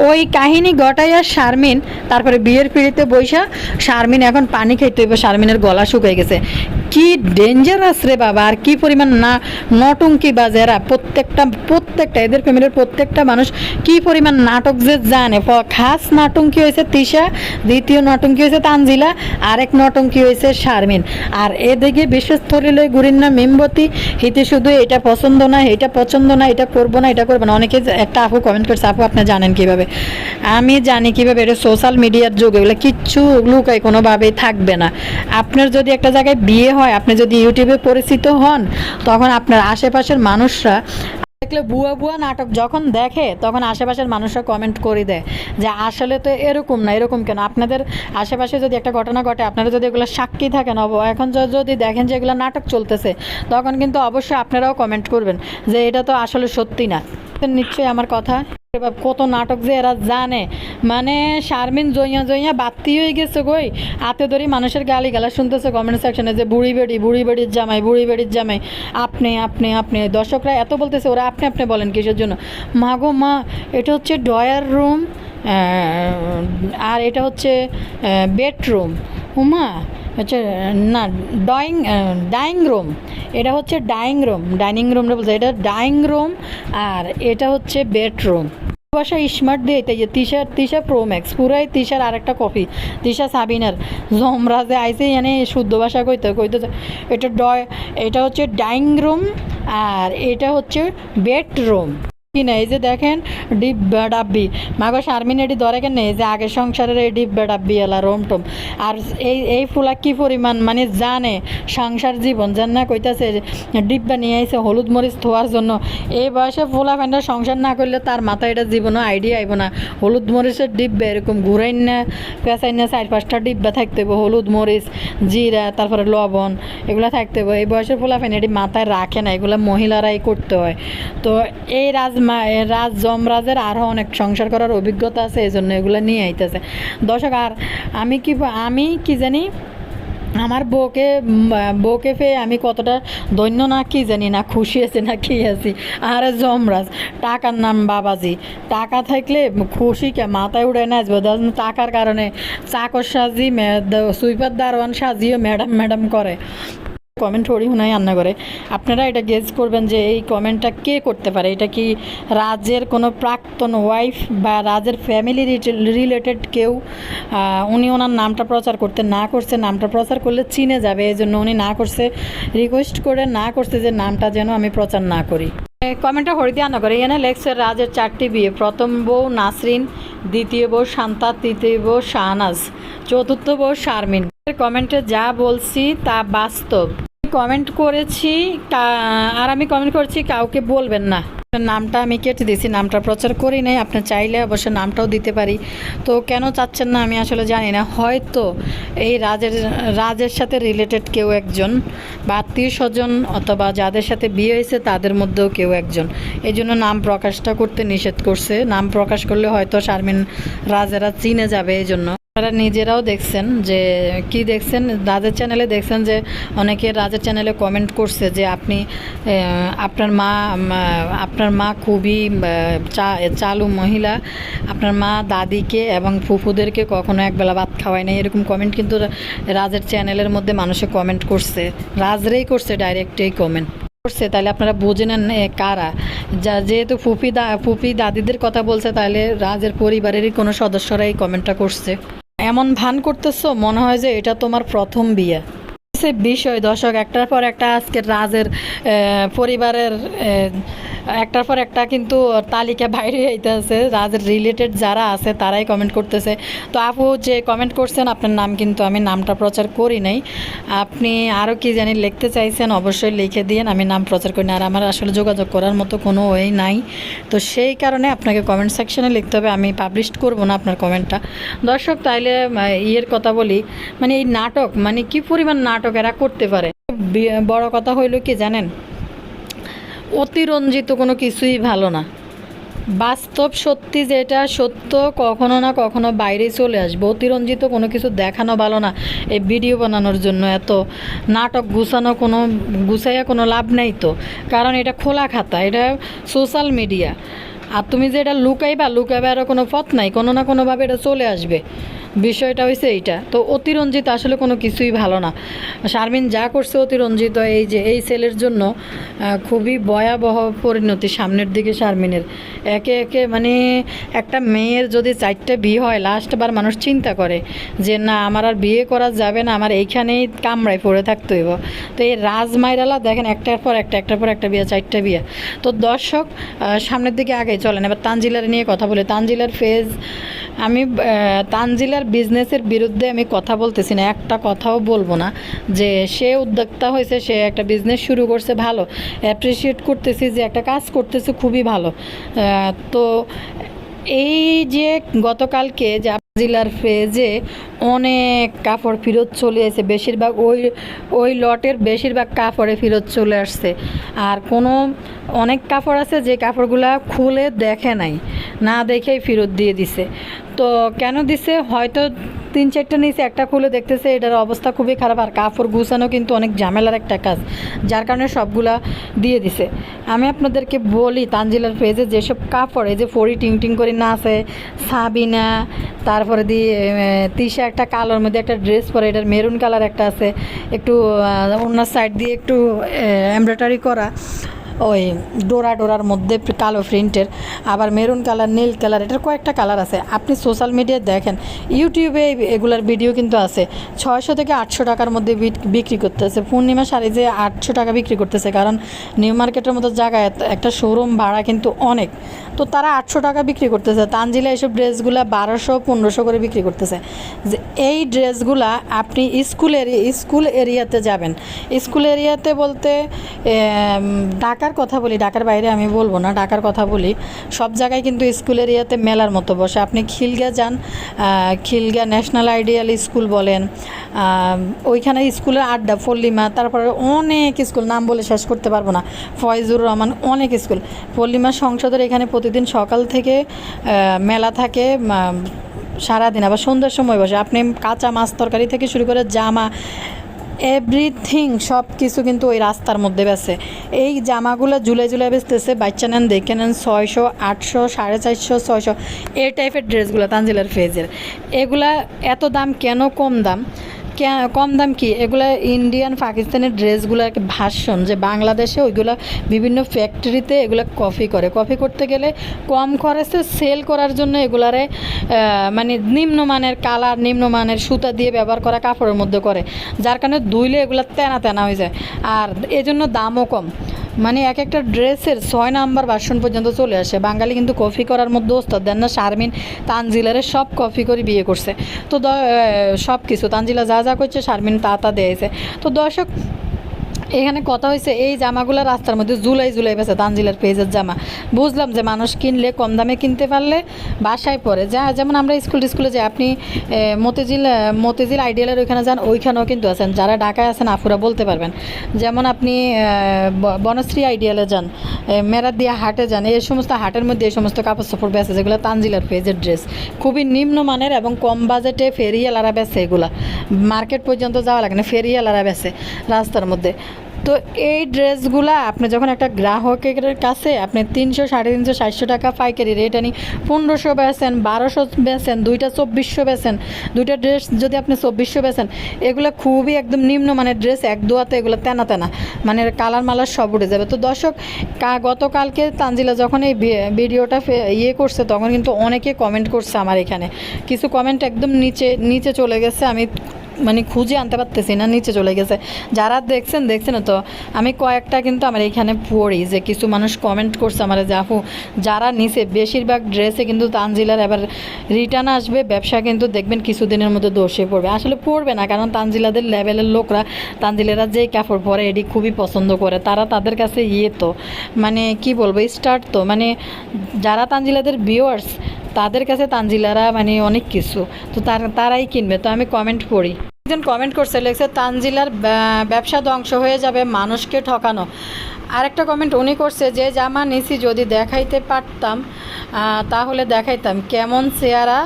ওই কাহিনী ঘটাইয়া শারমিন তারপরে বিয়ের পিড়িতে বৈশা শারমিন এখন পানি খাইতে হইবে, শারমিনের গলা শুকিয়ে গেছে। কি ডেঞ্জারাস রে বাবা, আর কি পরিমাণ নটঙ্কি বাজেরা, প্রত্যেকটা এদের ফ্যামিলির প্রত্যেকটা মানুষ কি পরিমাণ নাটক যে জানে। খাস নটঙ্কি হয়েছে তিশা, দ্বিতীয় নটঙ্কি হয়েছে তানজিলা, আরেক নটঙ্কি হয়েছে শারমিন। আর এদিকে বিশেষ থরিলে গুরিন না মেমবতী হিতে শুধু এটা পছন্দ না, এটা পছন্দ না, এটা করবো না, এটা করবো না। অনেকে একটা আপু কমেন্ট করছে, আপু আপনি জানেন কিভাবে? আমি জানি কিভাবে, এটা সোশ্যাল মিডিয়ার যুগ, এগুলো কিচ্ছু লুকায় কোনোভাবেই থাকবে না। আপনার যদি একটা জায়গায় বিয়ে হয়, আপনি যদি ইউটিউবে পরিচিত হন, তখন আপনার আশেপাশের মানুষরা দেখলে বুয়া নাটক যখন দেখে, তখন আশেপাশের মানুষরা কমেন্ট করে দেয় যে আসলে তো এরকম না, এরকম কেন? আপনাদের আশেপাশে যদি একটা ঘটনা ঘটে, আপনারা যদি এগুলো সাক্ষী থাকেন, এখন যদি দেখেন যে এগুলো নাটক চলতেছে, তখন কিন্তু অবশ্যই আপনারাও কমেন্ট করবেন যে এটা তো আসলে সত্যি না। নিশ্চয়ই আমার কথা, কত নাটক যে এরা জানে। মানে শারমিন জইয়া বাত্তি হয়ে গেছে গই, হাতে ধরি মানুষের গালা শুনতেছে কমেন্ট সেকশনে যে বুড়ি বেড়ির জামাই, আপনি। দর্শকরা এত বলতেছে, ওরা আপনি বলেন কিসের জন্য? মা গো মা, এটা হচ্ছে ড্রয়ার রুম, আর এটা হচ্ছে বেডরুম। উমা হচ্ছে না, ডাইং রুম, এটা হচ্ছে ডাইনিং রুমটা বলছে, এটা ডাইং রুম, আর এটা হচ্ছে বেডরুম। ভাষা স্মার্ট দিয়ে তাই তিশা প্রো ম্যাক্স পুরাই তিশার আরেকটা কপি, তিশা সাবিনার জমরাজে আইসে এনে শুদ্ধ ভাষা কইতে এটা হচ্ছে ডাইং রুম, আর এটা হচ্ছে বেডরুম। কি না, এই যে দেখেন ডিব্বা ডাব্বি মাগো শারমিন এটি ধরে কেন যে আগের সংসারের এই ডিব্বা ডাব্বি এলা রোমটোম আর এই ফুলা কি পরিমাণ মানে জানে সংসার জীবন জান না কইতাছে ডিব্বা নিয়ে আইছে হলুদ মরিচ ধোয়ার জন্য এই বয়সে ফুলা ফ্যান্ডার সংসার না করলে তার মাথায় এটা জীবনও আইডিয়া আইব না হলুদ মরিচের ডিব্বা এরকম ঘুরাইন না পেঁচাইন না 4-5টা ডিব্বা থাকতে হবে হলুদ মরিচ জিরা তারপরে লবণ এগুলো থাকতে হবে এই বয়সের ফুলা ফ্যান এটি মাথায় রাখে না এগুলো মহিলারাই করতে হয় তো এই যমরাজের আরও অনেক সংসার করার অভিজ্ঞতা আছে এই জন্য এগুলো নিয়ে আইতেছে দর্শক আর আমি কি জানি আমার বউকে পেয়ে আমি কতটা দৈন্য না কি জানি না খুশি আছি না কি আছি আরে যমরাজ টাকার নাম বাবাজি টাকা থাকলে খুশি কে মাথায় উড়ে নাচবো টাকার কারণে চাকর সাজি সুইপার দারোয়ান সাজিও ম্যাডাম করে কমেন্ট হরি হুনাই রান্না করে আপনারা এটা গেস করবেন যে এই কমেন্টটা কে করতে পারে এটা কি রাজের কোনো প্রাক্তন ওয়াইফ বা রাজের ফ্যামিলি রিলেটেড কেউ উনি ওনার নামটা প্রচার করতে না করছে নামটা প্রচার করলে চিনে যাবে এই জন্য উনি না করছে রিকোয়েস্ট করে না করছে যে নামটা যেন আমি প্রচার না করি কমেন্টটা হরিদি রান্না করে এখানে লেখছে রাজের 4টি বিয়ে প্রথম বউ নাসরিন দ্বিতীয় বউ শান্তা তৃতীয় বউ শাহনাজ চতুর্থ বউ শারমিন কমেন্টে যা বলছি তা বাস্তব কমেন্ট করেছি আর আমি কমেন্ট করছি কাউকে বলবেন না নামটা আমি কেটে দিয়েছি নামটা প্রচার করি নাই আপনি চাইলে অবশ্য নামটাও দিতে পারি তো কেন চাচ্ছেন না আমি আসলে জানি না হয়তো এই রাজের সাথে রিলেটেড কেউ একজন বা আত্মীয় স্বজন অথবা যাদের সাথে বিয়ে হয়েছে তাদের মধ্যেও কেউ একজন এই জন্য নাম প্রকাশটা করতে নিষেধ করছে নাম প্রকাশ করলে হয়তো শারমিন রাজেরা চিনে যাবে এই জন্য আপনারা নিজেরাও দেখছেন যে কি দেখছেন রাজের চ্যানেলে দেখছেন যে অনেকে রাজের চ্যানেলে কমেন্ট করছে যে আপনি আপনার মা খুবই চালু মহিলা আপনার মা দাদিকে এবং ফুফুদেরকে কখনো একবেলা ভাত খাওয়ায় না এরকম কমেন্ট কিন্তু রাজের চ্যানেলের মধ্যে মানুষে কমেন্ট করছে রাজরেই করছে ডাইরেক্ট এই কমেন্ট করছে তাহলে আপনারা বুঝে নেন কারা যেহেতু ফুপি দাদিদের কথা বলছে তাহলে রাজের পরিবারেরই কোনো সদস্যরা এই কমেন্টটা করছে এমন ভান করতেছো মনে হয় যে এটা তোমার প্রথম বিয়ে বিষয় দর্শক একটার পর একটা আজকের রাজের পরিবারের একটার পর একটা কিন্তু তালিকা বাইরে হইতেছে রাজের রিলেটেড যারা আছে তারাই কমেন্ট করতেছে তো আপু যে কমেন্ট করছেন আপনার নাম কিন্তু আমি নামটা প্রচার করি নাই আপনি আরও কি জানি লিখতে চাইছেন অবশ্যই লিখে দিন আমি নাম প্রচার করি না আর আমার আসলে যোগাযোগ করার মতো কোনো ওয়ে নাই তো সেই কারণে আপনাকে কমেন্ট সেকশনে লিখতে হবে আমি পাবলিশ করব না আপনার কমেন্টটা দর্শক তাইলে কথা বলি মানে এই নাটক মানে কি পরিমাণ নাটক এরা করতে পারে বড় কথা হইল কি জানেন অতিরঞ্জিত কোনো কিছুই ভালো না বাস্তব সত্যি যেটা সত্য কখনো না কখনো বাইরে চলে আসবে অতিরঞ্জিত কোনো কিছু দেখানো ভালো না এই ভিডিও বানানোর জন্য এত নাটক গুছাইয়া কোনো লাভ নেই তো কারণ এটা খোলা খাতা এটা সোশ্যাল মিডিয়া আর তুমি যে এটা লুকাইবে আরও কোনো পথ নাই কোনো না কোনোভাবে এটা চলে আসবে বিষয়টা হয়েছে এইটা তো অতিরঞ্জিত আসলে কোনো কিছুই ভালো না শারমিন যা করছে অতিরঞ্জিত এই সেলের জন্য খুবই ভয়াবহ পরিণতি সামনের দিকে শারমিনের একে একে মানে একটা মেয়ের যদি 4টে বিয়ে হয় লাস্টবার মানুষ চিন্তা করে যে না আমার আর বিয়ে করা যাবে না আমার এইখানেই কামড়ায় পড়ে থাকতে হইব তো এই রাজমাইরালা দেখেন একটার পর একটা বিয়ে 4টে বিয়ে তো দর্শক সামনের দিকে আগে চলেন এবার তানজিলার নিয়ে কথা বলি তানজিলার আমি তানজিলার বিজনেসের বিরুদ্ধে আমি কথা বলতেছি না একটা কথাও বলবো না যে সে উদ্যোক্তা হয়েছে সে একটা বিজনেস শুরু করছে ভালো অ্যাপ্রিসিয়েট করতেছি যে একটা কাজ করতেছে খুবই ভালো তো এই যে গতকালকে যে জেলার পেজে অনেক কাপড় ফেরত চলে আসে বেশিরভাগ ওই লটের বেশিরভাগ কাপড়ে ফেরত চলে আসছে আর অনেক কাপড় আছে যে কাপড়গুলা খুলে দেখে নাই না দেখেই ফেরত দিয়ে দিছে তো কেন দিছে হয়তো 3-4টা নিচে একটা খুলে দেখতেছে এটার অবস্থা খুবই খারাপ আর কাপড় গুছানো কিন্তু অনেক ঝামেলার একটা কাজ যার কারণে সবগুলা দিয়ে দিছে আমি আপনাদেরকে বলি তানজিলার পেজে যেসব কাপড় এই যে ফড়ি টিং করে না আছে সাবিনা তারপরে দিয়ে তিশা একটা কালোর মধ্যে একটা ড্রেস পরে এটার মেরুন কালার একটা আছে একটু ওনার সাইড দিয়ে একটু এমব্রয়ডারি করা ওই ডোরা ডোরার মধ্যে কালো প্রিন্টের, আবার মেরুন কালার, নীল কালার, এটার কয়েকটা কালার আছে। আপনি সোশ্যাল মিডিয়ায় দেখেন, ইউটিউবে এগুলার ভিডিও কিন্তু আছে। 600 থেকে 800 টাকার মধ্যে বিক্রি করতেছে। পূর্ণিমা শাড়ি যে 800 টাকা বিক্রি করতেছে, কারণ নিউ মার্কেটের মতো জায়গায় একটা শোরুম ভাড়া কিন্তু অনেক, তো তারা 800 টাকা বিক্রি করতেছে। তানজিলা এইসব ড্রেসগুলো 1200-1500 করে বিক্রি করতেছে। যে এই ড্রেসগুলা আপনি স্কুল এরিয়াতে যাবেন। স্কুল এরিয়াতে বলতে ঢাকার কথা বলি, ঢাকার বাইরে আমি বলবো না, ঢাকার কথা বলি। সব জায়গায় কিন্তু স্কুল এরিয়াতে মেলার মতো বসে। আপনি খিলগা যান, খিলগা ন্যাশনাল আইডিয়াল স্কুল বলেন, ওইখানে স্কুলের আড্ডা, পল্লিমা, তারপরে অনেক স্কুল, নাম বলে শেষ করতে পারবো না, ফয়জুর রহমান, অনেক স্কুল। পল্লিমা সংসদের এখানে প্রতিদিন সকাল থেকে মেলা থাকে, সারাদিন, আবার সন্ধ্যার সময় বসে। আপনি কাঁচা মাছ তরকারি থেকে শুরু করে জামা, এভরিথিং সব কিছু কিন্তু ওই রাস্তার মধ্যে বেছে। এই জামাগুলো ঝুলাই ঝুলাই বেচতেছে। বাচ্চা নেন, দেখে নেন, 600, 800, 450, 600, এই টাইপের ড্রেসগুলো তানজিলার ফেজের। এগুলা এত দাম কেন? কম দাম কম দাম কি, এগুলা ইন্ডিয়ান পাকিস্তানের ড্রেসগুলোর ভাষণ, যে বাংলাদেশে ওইগুলো বিভিন্ন ফ্যাক্টরিতে এগুলো কপি করতে গেলে কম খরচে সেল করার জন্য এগুলারে মানে নিম্নমানের কালার, নিম্নমানের সুতা দিয়ে ব্যবহার করা কাপড়ের মধ্যে করে, যার কারণে ধুইলে এগুলো তেনা তেনা হয়ে যায়, আর এজন্য দামও কম। মানে এক একটা ড্রেসের 6 নাম্বার ভার্সন পর্যন্ত চলে আসে। বাঙালি কিন্তু কপি করার মধ্যে ওস্তাদ, দেন না? শারমিন তানজিলারে সব কপি করে বিয়ে করছে, তো সব কিছু তানজিলা যা যা করছে শারমিন তা দিয়েছে। তো দর্শক, এখানে কথা হয়েছে এই জামাগুলো রাস্তার মধ্যে ঝুলাই বেছে তানজিলার পেজের জামা। বুঝলাম যে মানুষ কিনলে, কম দামে কিনতে পারলে বাসায় পরে যেমন আমরা স্কুলে যাই, আপনি মতিঝিল আইডিয়ালের ওইখানে যান, ওইখানেও কিন্তু আছেন, যারা ঢাকায় আছেন আফুরা বলতে পারবেন। যেমন আপনি বনশ্রী আইডিয়ালে যান, মেরাদিয়া হাটে যান, এই সমস্ত হাটের মধ্যে এই সমস্ত কাপড় চোপড় বেছে, যেগুলো তানজিলার পেজের ড্রেস, খুবই নিম্নমানের এবং কম বাজেটে ফেরিয়ালারা বেছে। এগুলা মার্কেট পর্যন্ত যাওয়া লাগে না, ফেরিয়ালারা বেছে রাস্তার মধ্যে। তো এই ড্রেসগুলা আপনি যখন একটা গ্রাহকের কাছে আপনি 300, 350, 400 টাকা পাইকারি রেট আনি 1500 বেচেন, 1200 বেচেন, দুইটা 2400 বেচেন, দুইটা ড্রেস যদি আপনি 2400 বেচেন, এগুলো খুবই একদম নিম্নমানের ড্রেস, এক দোয়াতে এগুলো তেনা মানে কালার মালার সব উঠে যাবে। তো দর্শক, গতকালকে তানজিলা যখন এই ভিডিওটা করছে, তখন কিন্তু অনেকে কমেন্ট করছে আমার এখানে, কিছু কমেন্ট একদম নিচে চলে গেছে, আমি মানে খুঁজে আনতে পারতেছি না, নিচে চলে গেছে। যারা দেখছেন তো আমি কয়েকটা কিন্তু আমার এখানে পড়ি, যে কিছু মানুষ কমেন্ট করছে আমার, যে আপু যারা নিচে বেশিরভাগ ড্রেসে কিন্তু তানজিলার এবার রিটার্ন আসবে, ব্যবসা কিন্তু দেখবেন কিছুদিনের মধ্যে দোষে পড়বে। আসলে পড়বে না, কারণ তানজিলাদের লেভেলের লোকরা, তানজিলারা যেই কাপড় পরে এটি খুবই পছন্দ করে, তাদের কাছে তো মানে কি বলবো, স্টার্ট তো মানে যারা তানজিলাদের ভিউয়ার্স, তাদের কাছে তানজিলারা মানে অনেক কিছু, তো তারাই কিনবে। তো আমি কমেন্ট পড়ি, একজন কমেন্ট করছে, লেখছে তানজিলার ব্যবসা ধ্বংস হয়ে যাবে, মানুষকে ঠকানো। আরেকটা কমেন্ট উনি করছে, যে জামা নিছি যদি দেখাইতে পারতাম তাহলে দেখাইতাম, কেমন চেহারা,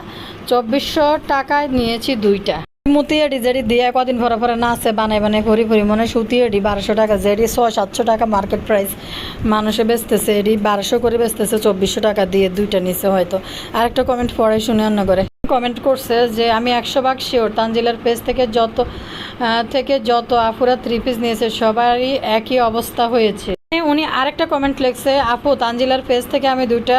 2400 টাকায় নিয়েছি দুইটা। মতিয়ারি যেটি দিয়ে কদিন পরে নাচে বানাই ভরি মনে সুতিয়ারি 1200 টাকা, যেটি 600-700 টাকা মার্কেট প্রাইস মানুষে বেচতেছে, এটি 1200 করে বেচতেছে, 2400 টাকা দিয়ে দুইটা নিচে হয়তো। আরেকটা কমেন্ট পড়ে শুনে অন্য করে কমেন্ট করছে, যে আমি 100% শিওর তানজিলার পেজ থেকে যত আফুরা 3 পিস নিয়েছে সবারই একই অবস্থা হয়েছে। উনি আরেকটা কমেন্ট লিখছে, আপু তানজিলার পেজ থেকে আমি 2টা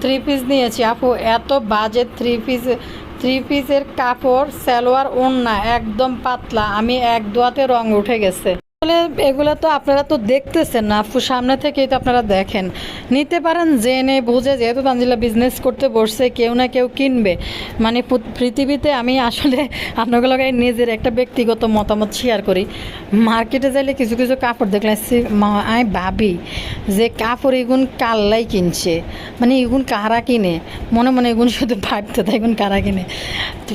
3 পিস নিয়েছি, আপু এত বাজেট 3 পিসের কাপড়, সালোয়ার, ওড়না একদম পাতলা, আমি এক দোয়াতে রং উঠে গেছে। আসলে এগুলো তো আপনারা তো দেখতেছেন না আপু, সামনে থেকেই তো আপনারা দেখেন, নিতে পারেন জেনে বুঝে, যেহেতু তানজিলা বিজনেস করতে বসছে, কেউ না কেউ কিনবে। মানে পৃথিবীতে আমি আসলে আপনাগুলোকে নিজের একটা ব্যক্তিগত মতামত শেয়ার করি, মার্কেটে যাইলে কিছু কাপড় দেখলে আমি ভাবি যে কাপড় এগুন কাল্লাই কিনছে, মানে এগুন কারা কিনে, মনে এগুন শুধু ভাবতে তাই এগুন কারা কিনে।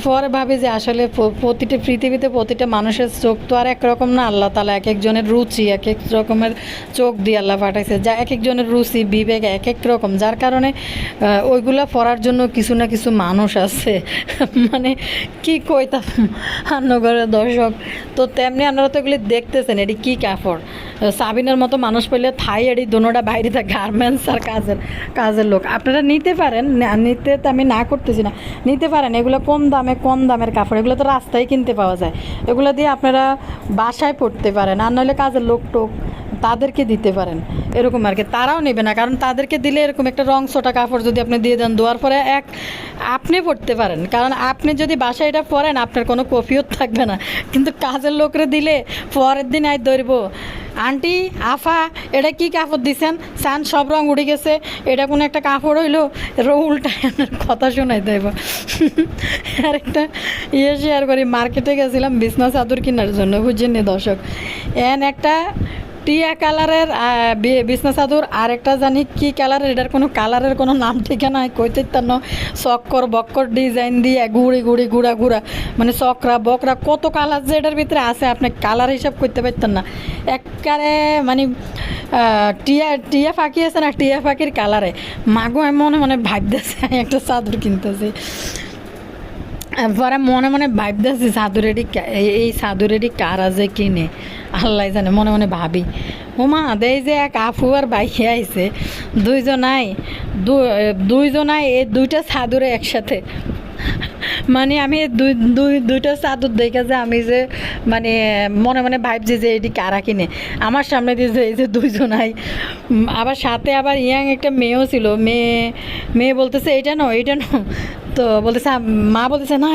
পরে ভাবি যে আসলে পৃথিবীতে প্রতিটা মানুষের চোখ তো আর একরকম না, আল্লাহ তাআলা এক একজনের রুচি এক এক রকমের চোখ দিয়ে আল্লাহ পাঠাইছে, যা এক একজনের রুচি বিবেক এক এক রকম, যার কারণে ওইগুলা পরার জন্য কিছু না কিছু মানুষ আছে মানে কি কইতাম আন্নগরের দর্শক। তো তেমনি আপনারা তো এগুলি দেখতেছেন, এটি কী কাপড়, সাবিনের মতো মানুষ পেলে থাই, এটি দুনোটা বাইরে থাকে, গার্মেন্টস আর কাজের লোক। আপনারা নিতে পারেন, নিতে তো আমি না করতেছি না, নিতে পারেন, এগুলো কম দামের কাপড়, এগুলো তো রাস্তায় কিনতে পাওয়া যায়, এগুলো দিয়ে আপনারা বাসায় পরতে পারেন, আর নইলে কাজের লোক টোক তাদেরকে দিতে পারেন, এরকম আর কি। তারাও নেবে না, কারণ তাদেরকে দিলে এরকম একটা রংচটা কাপড় যদি আপনি দিয়ে দেন, দেওয়ার পরে আপনি পরতে পারেন, কারণ আপনি যদি বাসায় এটা পরেন আপনার কোনো কফিও থাকবে না। কিন্তু কাজের লোকরে দিলে পরের দিন আই ধরব, আন্টি আফা এটা কি কাপড় দিছেন, সান সব রং উঠে গেছে, এটা কোনো একটা কাপড় হইলো, উল্টা কথা শোনাই দেব। আর একটা শেয়ার করি, মার্কেটে গেছিলাম বিছনা চাদর কেনার জন্য, বুঝছেন দর্শক। একটা টিয়া কালারের বিছনা চাদর, আর একটা জানি কি কালারের, এটার কোনো কালারের কোনো নাম ঠিকানা কইতে তার চক্কর বক্কর ডিজাইন দিয়ে গুড়ি গুড়ি গুড়া গুড়া, মানে চকরা বকরা কত কালার যে এটার ভিতরে আছে, আপনি কালার হিসাব করতে পারতেন না। একবারে মানে টিয়া টিয়া ফাঁকি আছে না, টিয়া ফাঁকির কালারে। মাগো আমি মনে মনে ভাবতেছি একটা চাদর কিনতেছি, পরে মনে মনে ভাবতেছি চাদরেরই এই চাদরেরই কারা যে কিনে আল্লাহ জানে, মনে মনে ভাবি ওমা দেয় যে এক আফু আর বাইকে আইছে, দুইজনাই এই দুইটা চাদরে একসাথে। মানে আমি দুইটা চাদর দেখে যে আমি যে মানে মনে মনে ভাবছি যে এটি কারা কিনে, আমার সামনে দিয়ে যে এই যে দুইজনাই, আবার সাথে আবার ইয়াং একটা মেয়েও ছিল, মেয়ে বলতেছে এইটা না এইটা না, তো বলতেছে মা বলতেছে না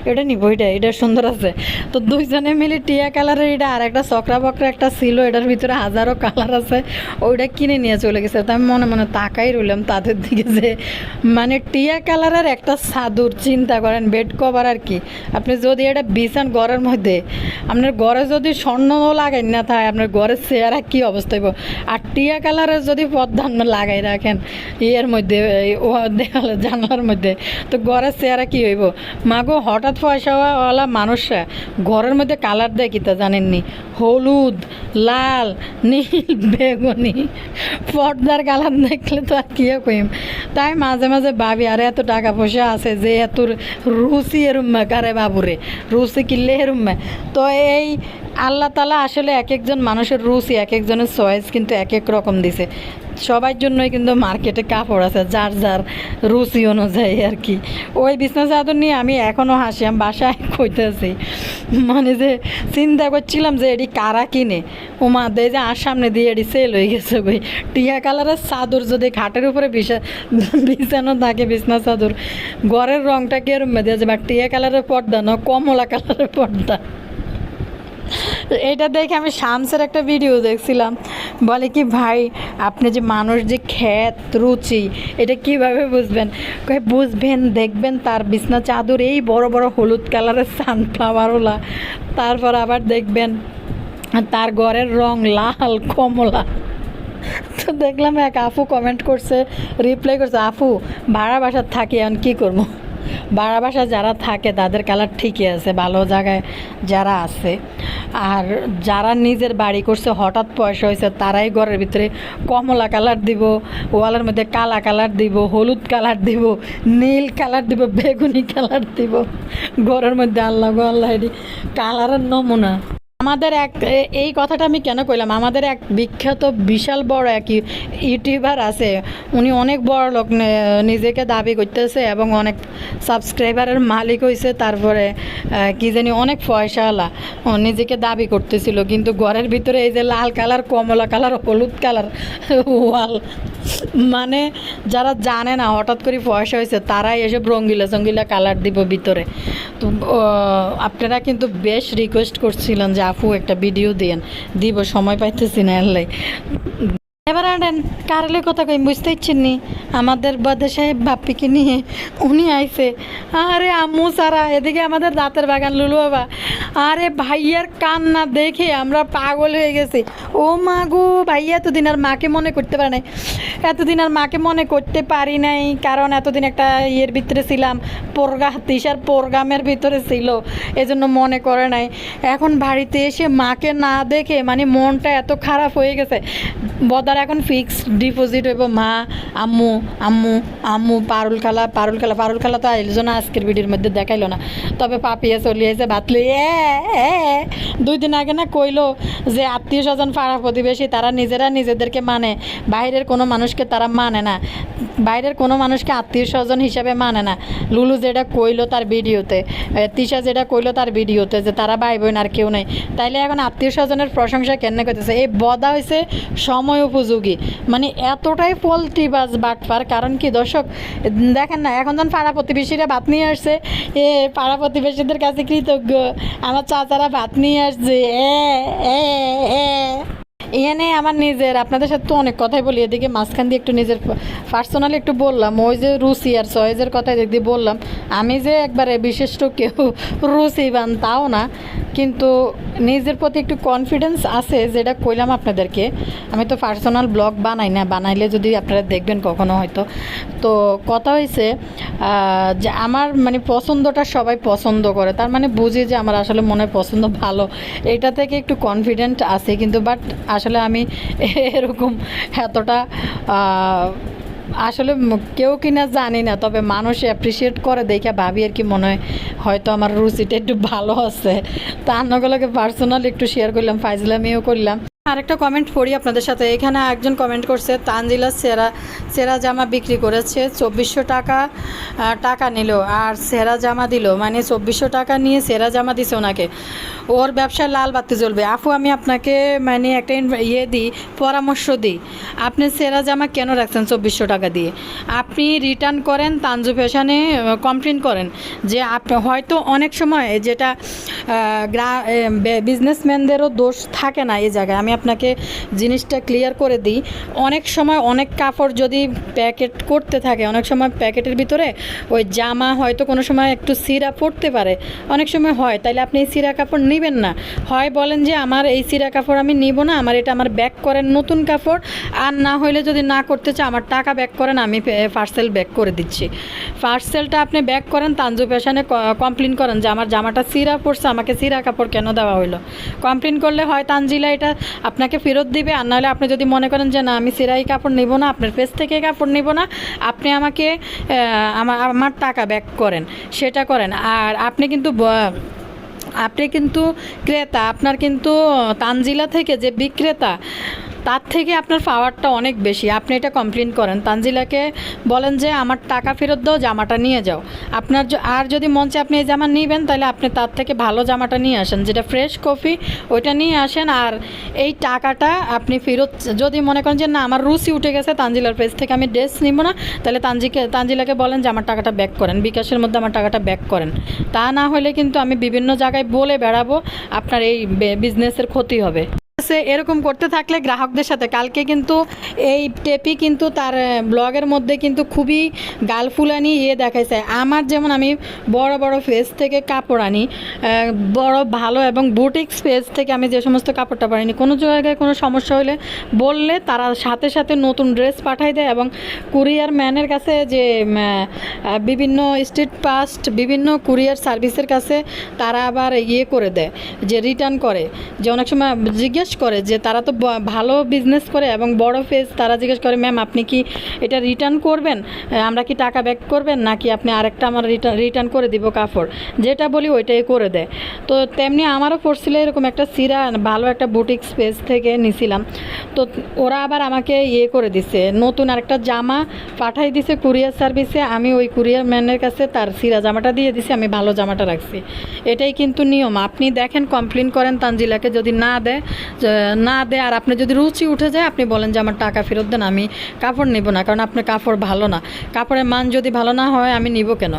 এটা নিব, এটা সুন্দর আছে। তো দুইজনে মিলে টিয়া কালারের এটা আর একটা চকরা বকরা একটা ছিল, এটার ভিতরে হাজারো কালার আছে, ওইটা কিনে নিয়ে চলে গেছে। তো আমি মনে মনে তাকাই রইলাম তাদের দিকে, যে মানে টিয়া কালারের একটা চাদর, চিন্তা করেন বেড কভার আর কি। আপনি যদি এটা বিছান ঘরের মধ্যে, আপনার ঘরে যদি স্বর্ণ লাগাই না থাকে, আপনার ঘরের চেহারা কী অবস্থা হইব। আর টিয়া কালারের যদি পর্দা লাগাই রাখেন ইয়ের মধ্যে, দেওয়ালে জানলার মধ্যে, তো ঘরের চেহারা কী হইব। মাগো হঠাৎ পয়সাওয়ালা মানুষরা ঘরের মধ্যে কালার দেয় কি তা জানেননি, হলুদ লাল নীল বেগুনি, পর্দার কালার দেখলে তো আর কী কইম। তাই মাঝে মাঝে ভাবি আর এত টাকা পয়সা আছে যে এত রুচি এরুম্মা কারে বাবুরে, রুচি কিনলে এরুম্মা। তো এই আল্লাহ তালা আসলে এক একজন মানুষের রুচি, এক একজনের চয়েস কিন্তু এক এক রকম দিছে। সবার জন্যই কিন্তু মার্কেটে কাপড় আছে যার যার রুচি অনুযায়ী আর কি। ওই বিছনা চাদর নিয়ে আমি এখনও হাসি, আমি বাসায় কইতেছি, মানে যে চিন্তা করছিলাম যে এটি কারা কিনে, ওমা দেয় যে আর সামনে দিয়ে এটি সেল হয়ে গেছে। ওই টিয়া কালারের চাদর যদি খাটের উপরে বিছানো থাকে, বিছনা চাদর ঘরের রংটা কি এরম দেওয়া যাবে, টিয়া কালারের পর্দা না কমলা কালারের পর্দা। এটা দেখে আমি শামসের একটা ভিডিও দেখছিলাম, বলে কি ভাই আপনি যে মানুষ যে খ্যাত রুচি এটা কিভাবে বুঝবেন, বুঝবেন দেখবেন তার বিছনা চাদর এই বড় বড় হলুদ কালারের সানফ্লাওয়ারওয়ালা, তারপর আবার দেখবেন তার ঘরের রং লাল কমলা। তো দেখলাম এক আপু কমেন্ট করছে, রিপ্লাই করছে, আপু ভাড়া বাসার থাকি এখন কী করবো, ভাড়া বাসা যারা থাকে তাদের কালার ঠিকই আছে, ভালো জায়গায় যারা আছে, আর যারা নিজের বাড়ি করছে হঠাৎ পয়সা হয়েছে তারাই ঘরের ভিতরে কমলা কালার দিব, ওয়ালের মধ্যে কালা কালার দিব, হলুদ কালার দিব, নীল কালার দিব, বেগুনি কালার দিব ঘরের মধ্যে। আল্লাহ গো আল্লাহ, এটি কালারের নমুনা। আমাদের এই কথাটা আমি কেন কইলাম, আমাদের এক বিখ্যাত বিশাল বড় এক ইউটিউবার আছে, উনি অনেক বড় লোক নিজেকে দাবি করতেছে এবং অনেক সাবস্ক্রাইবারের মালিক হয়েছে, তারপরে কি জানি অনেক পয়সাওয়ালা নিজেকে দাবি করতেছিল, কিন্তু ঘরের ভিতরে এই যে লাল কালার কমলা কালার হলুদ কালার ওয়াল, মানে যারা জানে না হঠাৎ করে পয়সা হয়েছে তারাই এসব রঙ্গিলা চঙ্গিলা কালার দিব ভিতরে। তো আপনারা কিন্তু বেশ রিকোয়েস্ট করছিলেন যে আপু একটা ভিডিও দিব, সময় পাইতেছি না আল্লাহ। এবার আনেন কারলে কথা কই বুঝতে ইচ্ছেন নি, আমাদের বাদে সাহেব বাপ্পিকে নিয়ে উনি আইছে, আরে আম্মু সারা এদিকে আমাদের দাঁতের বাগান লুলু বাবা, আরে ভাইয়ার কান্না দেখে আমরা পাগল হয়ে গেছি। ও মা গো, ভাইয়া এতদিন আর মাকে মনে করতে পারে নাই, এতদিন আর মাকে মনে করতে পারি নাই, কারণ এতদিন একটা ইয়ের ভিতরে ছিলাম, তিশার প্রোগ্রামের ভিতরে ছিল, এজন্য মনে করে নাই। এখন বাড়িতে এসে মাকে না দেখে মানে মনটা এত খারাপ হয়ে গেছে। বদার এখন ফিক্সড ডিপোজিট হইব মা আম্মু আম্মু আম্মু পারুল খালা তো আইল না আজকের ভিডিওর মধ্যে দেখাইলো না, তবে পাপিয়া চলে আইছে ভাতলি 2 দিন আগে না কইলো যে আত্মীয় স্বজন পাড়া প্রতিবেশী তারা নিজেদেরকে মানে, বাইরের কোনো মানুষকে তারা মানে না, বাইরের কোনো মানুষকে আত্মীয় স্বজন হিসাবে মানে না। লুলু যেটা কইলো তার ভিডিওতে, তিশা যেটা কইলো তার ভিডিওতে যে তারা ভাই বোন আর কেউ নেই, তাইলে এখন আত্মীয় স্বজনের প্রশংসা কেন করতেছে? এই বদা হয়েছে সময় উপযোগী, মানে এতটাই পলটিবাজ বাটপার। কারণ কি দর্শক দেখেন না, এখন যখন পাড়া প্রতিবেশীরা ভাত নিয়ে আসছে, পাড়া প্রতিবেশীদের কাছে কৃতজ্ঞ, আমার চাচারা ভাত নিয়ে আসছে এখানে আমার নিজের, আপনাদের সাথে তো অনেক কথাই বলি, এদিকে মাঝখান দিয়ে একটু নিজের পার্সোনালি একটু বললাম, ওই যে রুচি আর চয়েসের কথা এদিক দিয়ে বললাম। আমি যে একবারে বিশিষ্ট কেউ রুচিবান তাও না, কিন্তু নিজের প্রতি একটু কনফিডেন্স আছে, যেটা কইলাম আপনাদেরকে। আমি তো পার্সোনাল ব্লগ বানাই না, বানাইলে যদি আপনারা দেখবেন কখনো হয়তো। তো কথা হয়েছে যে আমার মানে পছন্দটা সবাই পছন্দ করে, তার মানে বুঝি যে আমার আসলে মনে পছন্দ ভালো, এটা থেকে একটু কনফিডেন্ট আছে। কিন্তু বাট আসলে আমি এরকম এতটা আসলে কেউ কিনা জানি না, তবে মানুষ অ্যাপ্রিসিয়েট করে দেখে ভাবি আর কি, মনে হয় হয়তো আমার রুচিটা একটু ভালো আছে। তা অন্যগুলোকে পার্সোনালি একটু শেয়ার করলাম, ফাইজলামিও করলাম। আরেকটা কমেন্ট পড়ি আপনাদের সাথে। এখানে একজন কমেন্ট করছে, তানজিলা সেরা জামা বিক্রি করেছে 2400 টাকা নিল আর সেরা জামা দিল, মানে 2400 টাকা নিয়ে সেরা জামা দিছে ওনাকে, ওর ব্যবসায় লাল বাতি জ্বলবে। আপু আমি আপনাকে মানে একটা পরামর্শ দিই, আপনি সেরা জামা কেন রাখছেন 2400 টাকা দিয়ে? আপনি রিটার্ন করেন, তানজু ফ্যাশনে কমপ্লেন করেন। যে হয়তো অনেক সময় যেটা বিজনেসম্যানদেরও দোষ থাকে না এই জায়গায়, আমি আপনাকে জিনিসটা ক্লিয়ার করে দিই। অনেক সময় অনেক কাপড় যদি প্যাকেট করতে থাকে, অনেক সময় প্যাকেটের ভিতরে ওই জামা হয়তো কোনো সময় একটু ছিঁড়া পড়তে পারে, অনেক সময় হয়। তাইলে আপনি এই ছিঁড়া কাপড় নেবেন না, হয় বলেন যে আমার এই ছিঁড়া কাপড় আমি নিব না, আমার ব্যাক করেন নতুন কাপড়, আর না হইলে যদি না করতে চায় আমার টাকা ব্যাক করেন, আমি পার্সেল ব্যাক করে দিচ্ছি। পার্সেলটা আপনি ব্যাক করেন, তানজু ফ্যাশনে কমপ্লেন করেন যে আমার জামাটা ছিঁড়া পড়ছে, আমাকে ছিঁড়া কাপড় কেন দেওয়া হইলো। কমপ্লেন করলে হয় তানজিলা এটা আপনাকে ফেরত দিবে, আর নাহলে আপনি যদি মনে করেন যে না আমি সিরাই কাপড় নিব না, আপনার পেজ থেকে কাপড় নিব না, আপনি আমাকে আমার টাকা ব্যাক করেন, সেটা করেন। আর আপনি কিন্তু ক্রেতা, আপনার কিন্তু তানজিলা থেকে যে বিক্রেতা তার থেকে আপনার পাওয়ারটা অনেক বেশি। আপনি এটা কমপ্লেন করেন, তানজিলাকে বলেন যে আমার টাকা ফেরত দাও, জামাটা নিয়ে যাও। আপনার আর যদি মন চায় আপনি এই জামা নেবেন, তাহলে আপনি তার থেকে ভালো জামাটা নিয়ে আসেন, যেটা ফ্রেশ কপি ওইটা নিয়ে আসেন। আর এই টাকাটা আপনি ফেরত, যদি মনে করেন যে না আমার রুচি উঠে গেছে তানজিলার পেজ থেকে আমি ড্রেস নিব না, তাহলে তানজিলাকে বলেন যে আমার টাকাটা ব্যাক করেন, বিকাশের মধ্যে আমার টাকাটা ব্যাক করেন। তা না হলে কিন্তু আমি বিভিন্ন জায়গায় বলে বেড়াবো, আপনার এই বিজনেসের ক্ষতি হবে। এরকম করতে থাকলে গ্রাহকদের সাথে, কালকে কিন্তু এই টেপি কিন্তু তার ব্লগের মধ্যে কিন্তু খুবই গালফুলানি দেখাইছে। আমার যেমন আমি বড় বড় পেজ থেকে কাপড় আনি, বড় ভালো এবং বুটিক্স পেজ থেকে আমি যে সমস্ত কাপড়টা আনি, কোনো জায়গায় কোনো সমস্যা হলে বললে তারা সাথে সাথে নতুন ড্রেস পাঠাই দেয়, এবং কুরিয়ার ম্যানের কাছে যে বিভিন্ন স্ট্রিট ফাস্ট বিভিন্ন কুরিয়ার সার্ভিসের কাছে তারা আবার করে দেয়, যে রিটার্ন করে, যে অনেক সময় জিজ্ঞেস করে যে তারা তো ভালো বিজনেস করে এবং বড় পেজ, তারা জিজ্ঞেস করে ম্যাম আপনি কি এটা রিটার্ন করবেন, আমরা কি টাকা ব্যাক করবেন, নাকি আপনি আরেকটা আমার রিটার্ন করে দিব কাপড়, যেটা বলি ওইটাই করে দেয়। তো তেমনি আমারও পড়ছিল এরকম একটা সিরা, ভালো একটা বুটিক্স পেজ থেকে নিছিলাম, তো ওরা আবার আমাকে করে দিছে, নতুন আরেকটা জামা পাঠাই দিছে কুরিয়ার সার্ভিসে। আমি ওই কুরিয়ার ম্যানের কাছে তার সিরা জামাটা দিয়ে দিছি, আমি ভালো জামাটা রাখছি। এটাই কিন্তু নিয়ম। আপনি দেখেন, কমপ্লেন করেন তানজিলাকে, যদি না দেয় আর আপনি যদি রুচি উঠে যায় আপনি বলেন যে আমার টাকা ফেরত দেন, আমি কাপড় নিব না, কারণ আপনার কাপড় ভালো না, কাপড়ের মান যদি ভালো না হয় আমি নিব কেন।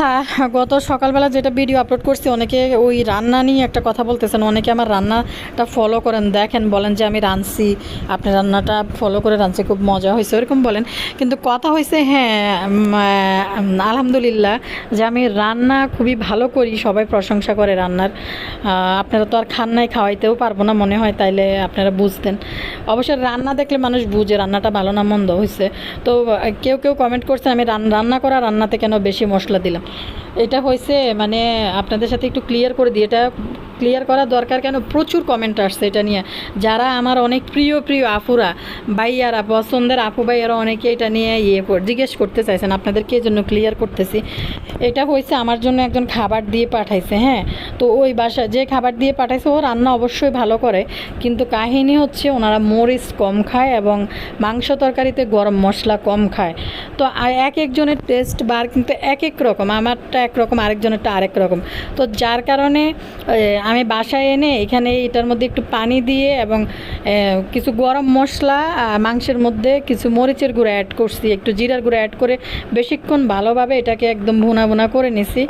হ্যাঁ, গত সকালবেলা যেটা ভিডিও আপলোড করছি, অনেকে ওই রান্না নিয়ে একটা কথা বলতেছেন, অনেকে আমার রান্নাটা ফলো করেন, দেখেন, বলেন যে আমি রাঁধছি, আপনি রান্নাটা ফলো করে রাঁধছি, খুব মজা হয়েছে এরকম বলেন। কিন্তু কথা হয়েছে, হ্যাঁ আলহামদুলিল্লাহ যে আমি রান্না খুবই ভালো করি, সবাই প্রশংসা করে রান্নার। আপনারা তো আর খান নাই, খাওয়াইতেও পারবো না মনে হয়, তাইলে আপনারা বুঝতেন। অবশ্য রান্না দেখলে মানুষ বুঝে রান্নাটা ভালো না মন্দ হয়েছে। তো কেউ কমেন্ট করছে আমি রান্নাতে কেন বেশি মশলা দিলাম। এটা হয়েছে মানে আপনাদের সাথে একটু ক্লিয়ার করে দিই, এটা ক্লিয়ার করা দরকার, কেন প্রচুর কমেন্ট আসছে এটা নিয়ে। যারা আমার অনেক প্রিয় প্রিয় আপুরা, ভাইয়ারা, পছন্দের আপু ভাইয়ারা অনেকে এটা নিয়ে জিজ্ঞেস করতে চাইছেন, আপনাদেরকে এই জন্য ক্লিয়ার করতেছি। এটা হয়েছে আমার জন্য একজন খাবার দিয়ে পাঠাইছে, হ্যাঁ। তো ওই বাসা যে খাবার দিয়ে পাঠাইছে ও রান্না অবশ্যই ভালো করে, কিন্তু কাহিনী হচ্ছে ওনারা মরিচ কম খায় এবং মাংস তরকারিতে গরম মশলা কম খায়। তো এক একজনের টেস্ট বার কিন্তু এক এক রকম, আমারটা একরকম, আরেকজনেরটা আরেক রকম। তো যার কারণে আমি বাসায় এনে এখানে এটার মধ্যে একটু পানি দিয়ে এবং কিছু গরম মশলা, মাংসের মধ্যে কিছু মরিচের গুঁড়ো অ্যাড করছি, একটু জিরার গুঁড়ো অ্যাড করে বেশিক্ষণ ভালোভাবে এটাকে একদম ভুনা ভুনা করে নিছি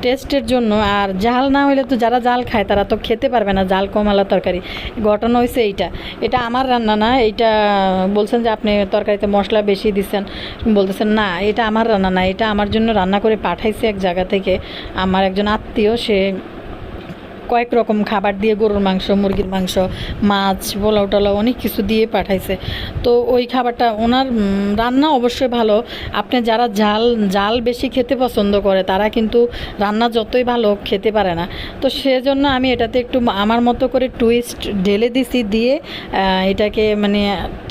টেস্টের জন্য। আর জাল না হলে তো যারা জাল খায় তারা তো খেতে পারবে না জাল কমালা তরকারি। ঘটনা হয়েছে এটা আমার রান্না না। এইটা বলছেন যে আপনি তরকারিতে মশলা বেশি দিচ্ছেন, বলতেছেন না এটা আমার রান্না না, এটা আমার জন্য রান্না করে পাঠাইছে এক জায়গা থেকে আমার একজন আত্মীয়। সে কয়েক রকম খাবার দিয়ে, গরুর মাংস, মুরগির মাংস, মাছ, পোলাও টোলাও অনেক কিছু দিয়ে পাঠাইছে। তো ওই খাবারটা ওনার রান্না অবশ্যই ভালো। আপনি যারা জাল বেশি খেতে পছন্দ করে তারা কিন্তু রান্না যতই ভালো খেতে পারে না। তো সেজন্য আমি এটাতে একটু আমার মতো করে টুইস্ট ঢেলে দিছি, দিয়ে এটাকে মানে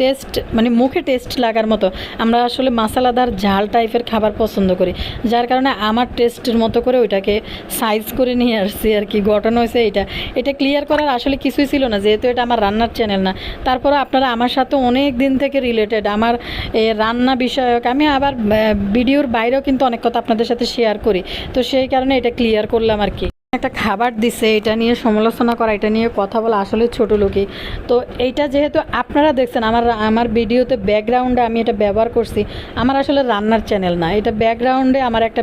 টেস্ট, মানে মুখে টেস্ট লাগার মতো। আমরা আসলে মশলাদার ঝাল টাইপের খাবার পছন্দ করি, যার কারণে আমার টেস্টের মতো করে ওইটাকে সাইজ করে নিয়ে আসছি আর কি। ঘটনা এটা ক্লিয়ার করার আসলে কিছুই ছিল না, যেহেতু এটা আমার রান্নার চ্যানেল না। তারপরে আপনারা আমার সাথে অনেক দিন থেকে রিলেটেড, আমার রান্না বিষয়ক। আমি আবার ভিডিওর বাইরেও কিন্তু অনেক কথা আপনাদের সাথে শেয়ার করি, তো সেই কারণে এটা ক্লিয়ার করলাম আর কি। একটা খাবার দিছে, এটা নিয়ে সমালোচনা করা, এটা নিয়ে কথা বলা আসলে ছোটো লোকই। তো এইটা যেহেতু আপনারা দেখছেন আমার ভিডিওতে ব্যাকগ্রাউন্ডে আমি এটা ব্যবহার করছি, আমার আসলে রান্নার চ্যানেল না এটা। ব্যাকগ্রাউন্ডে আমার একটা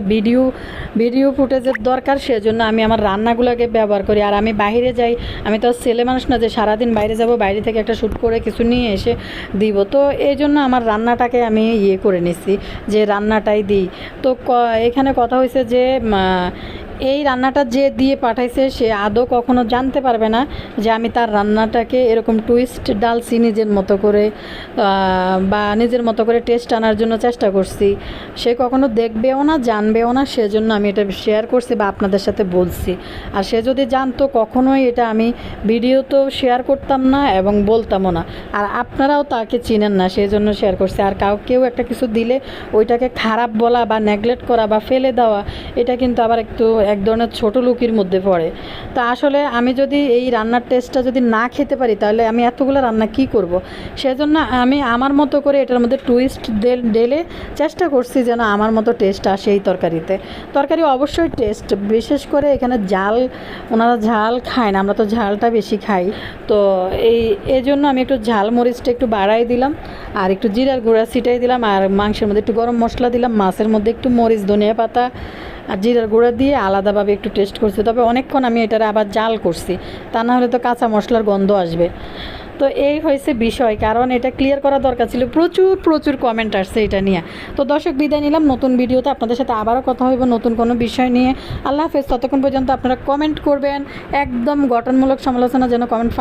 ভিডিও ফুটেজের দরকার, সেজন্য আমি আমার রান্নাগুলোকে ব্যবহার করি। আর আমি বাইরে যাই, আমি তো ছেলে মানুষ না যে সারাদিন বাইরে যাব, বাইরে থেকে একটা শ্যুট করে কিছু নিয়ে এসে দিব। তো এই জন্য আমার রান্নাটাকে আমি করে নিছি যে রান্নাটাই দিই। তো এখানে কথা হয়েছে যে এই রান্নাটা যে দিয়ে পাঠাইছে সে আদৌ কখনো জানতে পারবে না যে আমি তার রান্নাটাকে এরকম টুইস্ট ডালছি নিজের মতো করে, বা নিজের মতো করে টেস্ট আনার জন্য চেষ্টা করছি। সে কখনো দেখবেও না, জানবেও না, সেজন্য আমি এটা শেয়ার করছি বা আপনাদের সাথে বলছি। আর সে যদি জানতো কখনোই এটা আমি ভিডিওতেও শেয়ার করতাম না এবং বলতামও না। আর আপনারাও তাকে চিনেন না, সেই জন্য শেয়ার করছি। আর কেউ একটা কিছু দিলে ওইটাকে খারাপ বলা বা নেগলেক্ট করা বা ফেলে দেওয়া, এটা কিন্তু আবার একটু এক ধরনের ছোটো লোকের মধ্যে পড়ে। তা আসলে আমি যদি এই রান্নার টেস্টটা যদি না খেতে পারি তাহলে আমি এতগুলো রান্না কি করব। সেজন্য আমি আমার মতো করে এটার মধ্যে টুইস্ট ঢেলে চেষ্টা করছি যেন আমার মতো টেস্ট আসে এই তরকারি অবশ্যই টেস্ট। বিশেষ করে এখানে ওনারা ঝাল খায় না, আমরা তো ঝালটা বেশি খাই। তো এই জন্য আমি একটু ঝাল মরিচটা একটু বাড়াই দিলাম, আর একটু জিরার গুঁড়া ছিটাই দিলাম, আর মাংসের মধ্যে একটু গরম মশলা দিলাম, মাছের মধ্যে একটু মরিচ, ধনিয়া পাতা আর জিরার গুঁড়া দিয়ে আলাদাভাবে একটু টেস্ট করছি। তবে অনেকক্ষণ আমি এটারে আবার জাল করছি, তা না হলে তো কাঁচা মশলার গন্ধ আসবে। তো এই হয়েছে বিষয়, কারণ এটা ক্লিয়ার করা দরকার ছিল। প্রচুর কমেন্ট আসছে এটা নিয়ে। তো দর্শক, বিদায় নিলাম। নতুন ভিডিওতে আপনাদের সাথে আবারও কথা হইব নতুন কোনো বিষয় নিয়ে। আল্লাহ হাফেজ। ততক্ষণ পর্যন্ত আপনারা কমেন্ট করবেন, একদম গঠনমূলক সমালোচনা যেন কমেন্ট